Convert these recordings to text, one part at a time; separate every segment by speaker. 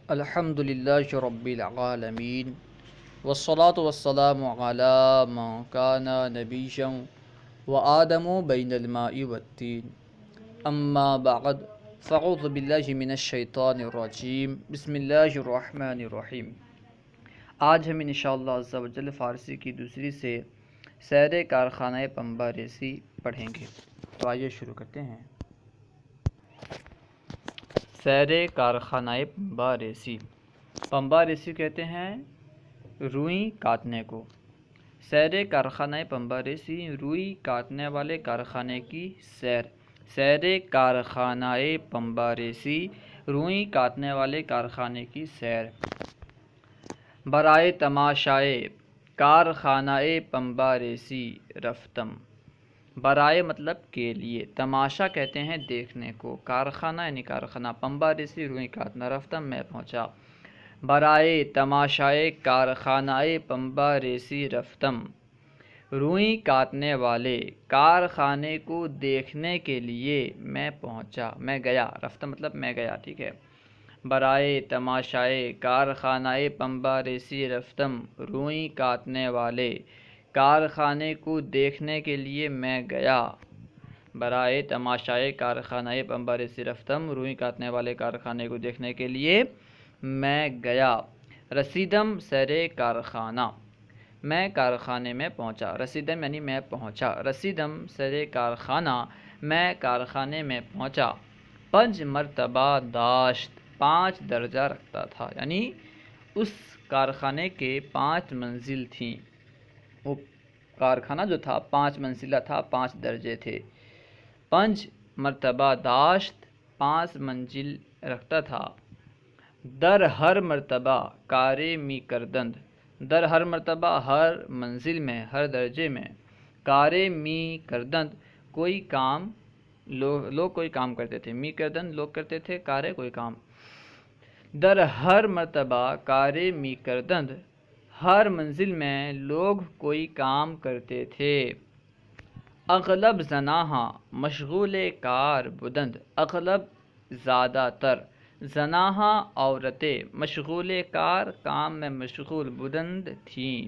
Speaker 1: الحمد للہ رب العالمین والصلاة والسلام علی من کان نبیا وآدم بین الماء والتین اما بعد فاعوذ باللہ من الشیطان الرجیم بسم اللہ الرحمن الرحیم۔ آج ہم انشاءاللہ عز و جل فارسی کی دوسری سے سیر کارخانہ پنبہ ریسی پڑھیں گے۔ تو آئیے شروع کرتے ہیں۔ سیر کارخانہ پنبہ ریسی، پنبہ ریسی کہتے ہیں روئی کاٹنے کو۔ سیر کارخانہ پنبہ ریسی، روئی کاٹنے والے کارخانے کی سیر۔ سیر کارخانہ پنبہ ریسی، روئی کاٹنے والے کارخانے کی سیر۔ برائے تماشائے کارخانہ پنبہ ریسی رفتم۔ برائے مطلب کے لیے، تماشا کہتے ہیں دیکھنے کو، کارخانہ یعنی کارخانہ، پنبہ ریسی روئی کاٹنا، رفتم میں پہنچا۔ برائے تماشائے کارخانہ پنبہ ریسی رفتم، روئی کاٹنے والے کارخانے کو دیکھنے کے لیے میں پہنچا، میں گیا، رفتم مطلب میں گیا، ٹھیک ہے۔ برائے تماشائے کارخانہ پنبہ ریسی رفتم، روئی کاٹنے والے کارخانے کو دیکھنے کے لیے میں گیا۔ برائے تماشائے کارخانہ پنبہ ریسی رفتم، روئی کاٹنے والے کارخانے کو دیکھنے کے لیے میں گیا۔ رسیدم سیر کارخانہ، میں کارخانے میں پہنچا، رسیدم یعنی میں پہنچا، رسیدم سیر کارخانہ، میں کارخانے میں پہنچا۔ پنج مرتبہ داشت، 5 درجہ رکھتا تھا، یعنی اس کارخانے کے 5 منزل تھیں۔ وہ کارخانہ جو تھا 5 منزلہ تھا، 5 درجے تھے۔ پنج مرتبہ داشت، 5 منزل رکھتا تھا۔ در ہر مرتبہ کارِ می کردند، در ہر مرتبہ ہر منزل میں، ہر درجے میں، کارِ می کردند کوئی کام، لوگ کوئی کام کرتے تھے، می کردند لوگ کرتے تھے، کارِ کوئی کام۔ در ہر مرتبہ کارِ می کردند، ہر منزل میں لوگ کوئی کام کرتے تھے۔ اغلب زناہا مشغول کار بودند، اغلب زیادہ تر، زناہا عورتیں، مشغول کار کام میں مشغول، بودند تھیں۔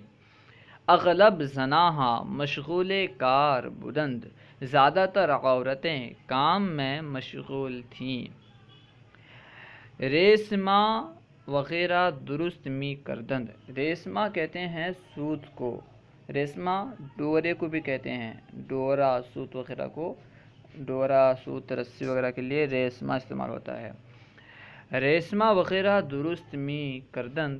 Speaker 1: اغلب زناہا مشغول کار بودند، زیادہ تر عورتیں کام میں مشغول تھیں۔ ریسما وغیرہ درست می کردند، ریسما کہتے ہیں سوت کو، ریسما ڈورے کو بھی کہتے ہیں، ڈورا سوت وغیرہ کو، ڈورا سوت رسی وغیرہ کے لیے ریسما استعمال ہوتا ہے۔ ریسما وغیرہ درست می کردند،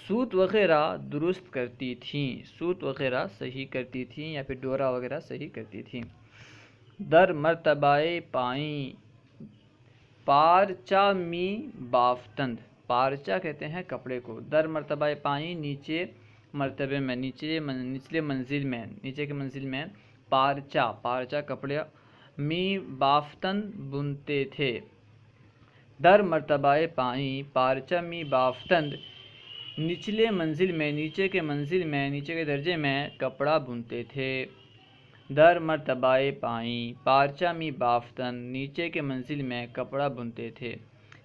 Speaker 1: سوت وغیرہ درست کرتی تھیں، سوت وغیرہ صحیح کرتی تھیں یا پھر ڈورا وغیرہ صحیح کرتی تھیں۔ در مرتبہ پائیں پارچہ می بافتند، پارچہ کہتے ہیں کپڑے کو، در مرتبہ پائیں نیچے مرتبے میں، نچلے منزل میں، نیچے کے منزل میں، پارچہ، پارچہ کپڑے، می بافتند بنتے تھے۔ در مرتبہ پائیں پارچہ می بافتند، نچلے منزل میں، نیچے کے منزل میں، نیچے کے درجے میں کپڑا بنتے تھے۔ در مرتبہ پائیں پارچہ می بافتند، نیچے کے منزل میں کپڑا بنتے تھے۔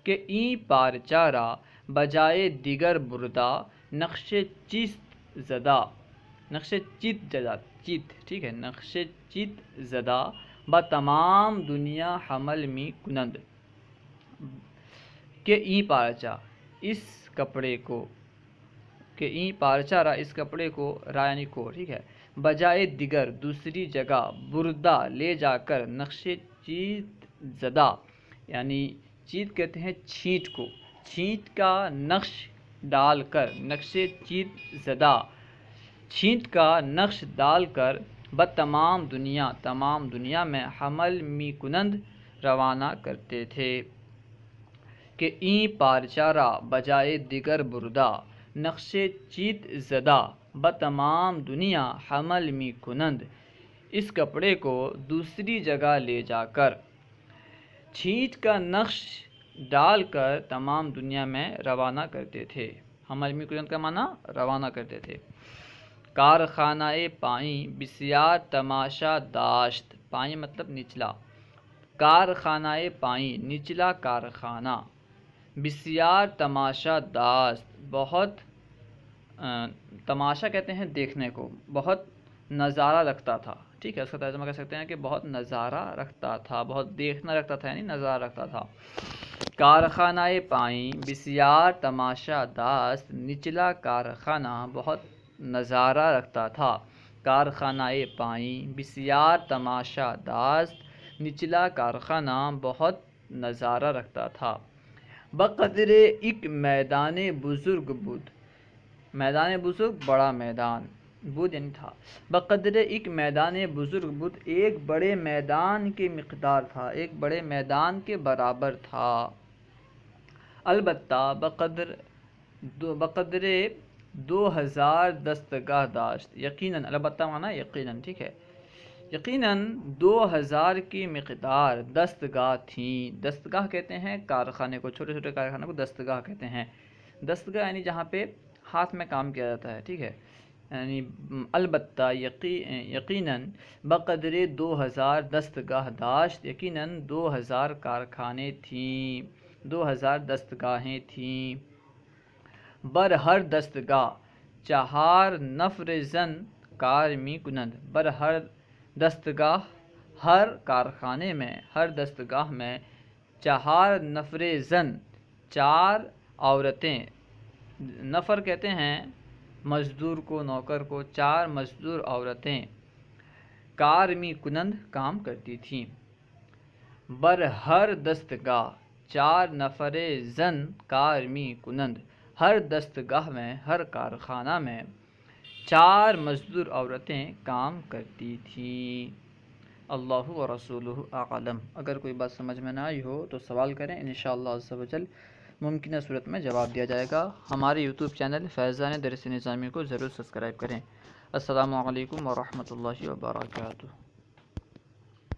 Speaker 1: کہ این پارچہ را بجائے دیگر بردہ، نقش چیت زدہ، نقش چیت زدہ، چیت ٹھیک ہے، نقش چیت زدہ، با تمام دنیا حمل می کنند۔ کہ این پارچہ، اس کپڑے کو، کہ این پارچہ را، اس کپڑے کو، را یعنی کو، ٹھیک ہے، بجائے دیگر دوسری جگہ، بردہ لے جا کر، نقش چیت زدہ یعنی چیت کہتے ہیں چھینٹ کو، چھینٹ کا نقش ڈال کر، نقش چیت زدہ، چھینٹ کا نقش ڈال کر، بتمام دنیا، تمام دنیا میں، حمل می کنند روانہ کرتے تھے۔ کہ این پارچہ را بجائے دیگر بردہ، نقش چیت زدہ، بتمام دنیا حمل می کنند، اس کپڑے کو دوسری جگہ لے جا کر، چھینٹ کا نقش ڈال کر تمام دنیا میں روانہ کرتے تھے۔ حمل می کنند کا معنی روانہ کرتے تھے۔ کارخانہ پائیں بسیار تماشا داشت، پائیں مطلب نچلا، کارخانہ پائیں نچلا کارخانہ، بسیار تماشا داست بہت تماشا کہتے ہیں دیکھنے کو، بہت نظارہ رکھتا تھا، ٹھیک ہے، اس کا ترجمہ کہہ سکتے ہیں کہ بہت نظارہ رکھتا تھا، بہت دیکھنا رکھتا تھا یعنی نظارہ رکھتا تھا۔ کارخانہ پائیں بسیار تماشا داست نچلا کارخانہ بہت نظارہ رکھتا تھا۔ کارخانہ پائیں بسیار تماشا داست نچلا کارخانہ بہت نظارہ رکھتا تھا۔ بقدر ایک میدان بزرگ بود، میدان بزرگ بڑا میدان، بود یعنی تھا۔ بقدر ایک میدان بزرگ بود ایک بڑے میدان کے مقدار تھا، ایک بڑے میدان کے برابر تھا۔ البتہ بقدر 2000 دستگاہ داشت، یقیناً، البتہ مانا یقیناً، ٹھیک ہے، یقیناً 2000 کی مقدار دستگاہ تھیں۔ دستگاہ کہتے ہیں کارخانے کو، چھوٹے چھوٹے کارخانے کو دستگاہ کہتے ہیں۔ دستگاہ یعنی جہاں پہ ہاتھ میں کام کیا جاتا ہے، ٹھیک ہے، یعنی البتہ یقیناً بقدر 2000 دستگاہ داشت، یقیناً 2000 کارخانے تھیں، 2000 دستگاہیں تھیں۔ بر ہر دستگاہ 4 نفر زن کار می کنند، بر ہر دستگاہ، ہر کارخانے میں، ہر دستگاہ میں 4 نفر زن، 4 عورتیں، نفر کہتے ہیں مزدور کو، نوکر کو، 4 مزدور عورتیں کار می کنند کام کرتی تھیں۔ بر ہر دستگاہ 4 نفر زن کار می کنند، ہر دستگاہ میں، ہر کارخانہ میں 4 مزدور عورتیں کام کرتی تھیں۔ اللہ و رسولہ اعلم۔ اگر کوئی بات سمجھ میں نہ آئی ہو تو سوال کریں، انشاءاللہ عز و جل ممکنہ صورت میں جواب دیا جائے گا۔ ہمارے یوٹیوب چینل فیضان درس نظامی کو ضرور سبسکرائب کریں۔ السلام علیکم ورحمۃ اللہ وبرکاتہ۔